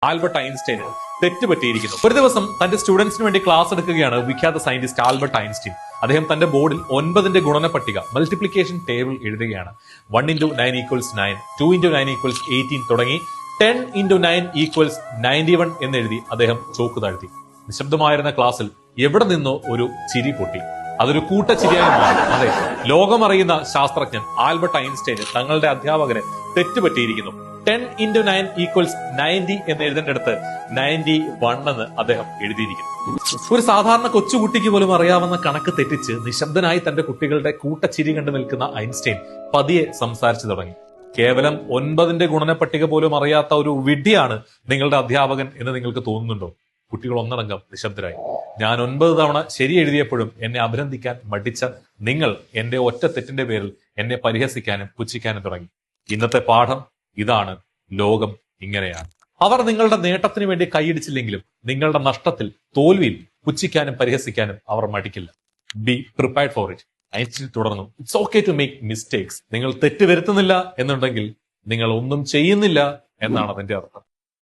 Albert ഐൻസ്റ്റൈന് തെറ്റ് പറ്റിയിരിക്കുന്നു. ഒരു ദിവസം തന്റെ സ്റ്റുഡൻസിന് വേണ്ടി ക്ലാസ് എടുക്കുകയാണ് വിഖ്യാത സയന്റിസ്റ്റ് ആൽബർട്ട് ഐൻസ്റ്റൈൻ. അദ്ദേഹം തന്റെ ബോർഡിൽ 9ന്റെ ഗുണന പട്ടിക മൾട്ടിപ്ലിക്കേഷൻ ടേബിൾ എഴുതുകയാണ്. 1 × 9 = 9, 2 × 9 = 18 തുടങ്ങി 10 × 9 = 91 എന്നെഴുതി അദ്ദേഹം ചോക്ക് താഴ്ത്തി. നിശബ്ദമായിരുന്ന ക്ലാസ്സിൽ എവിടെ നിന്നോ ഒരു ചിരി പൊട്ടി. അതൊരു കൂട്ടച്ചിരിയായി മാറി. അതെ, ലോകമറിയുന്ന ശാസ്ത്രജ്ഞൻ ആൽബർട്ട് ഐൻസ്റ്റൈന് തങ്ങളുടെ അധ്യാപകന് തെറ്റുപറ്റിയിരിക്കുന്നു. 10 × 9 = 90 എന്ന് എഴുതേണ്ടടുത്ത് 91 എന്ന് അദ്ദേഹം എഴുതിയിരിക്കുന്നു. ഒരു സാധാരണ കൊച്ചുകുട്ടിക്ക് പോലും അറിയാവുന്ന കണക്ക് തെറ്റിച്ച് നിശബ്ദനായി തന്റെ കുട്ടികളുടെ കൂട്ടച്ചിരി കണ്ടു നിൽക്കുന്ന ഐൻസ്റ്റൈൻ പതിയെ സംസാരിച്ചു തുടങ്ങി. കേവലം 9ന്റെ ഗുണന പട്ടിക പോലും അറിയാത്ത ഒരു വിഡ്ഢിയാണ് നിങ്ങളുടെ അധ്യാപകൻ എന്ന് നിങ്ങൾക്ക് തോന്നുന്നുണ്ടോ? കുട്ടികൾ ഒന്നടങ്കം നിശബ്ദരായി. ഞാൻ 9 തവണ ശരി എഴുതിയപ്പോഴും എന്നെ അഭിനന്ദിക്കാൻ മടിച്ച നിങ്ങൾ എന്റെ ഒറ്റ തെറ്റിന്റെ പേരിൽ എന്നെ പരിഹസിക്കാനും പുച്ഛിക്കാനും തുടങ്ങി. ഇന്നത്തെ പാഠം ഇതാണ്: ലോകം ഇങ്ങനെയാണ്. അവർ നിങ്ങളുടെ നേട്ടത്തിന് വേണ്ടി കൈയിടിച്ചില്ലെങ്കിലും നിങ്ങളുടെ നഷ്ടത്തിൽ, തോൽവിയിൽ പുച്ഛിക്കാനും പരിഹസിക്കാനും അവർ മടിക്കില്ല. Be prepared for it. Einstein തുടർന്നു, it's okay to make mistakes. നിങ്ങൾ തെറ്റ് വരുത്തുന്നില്ല എന്നുണ്ടെങ്കിൽ നിങ്ങൾ ഒന്നും ചെയ്യുന്നില്ല എന്നാണ് അതിന്റെ അർത്ഥം.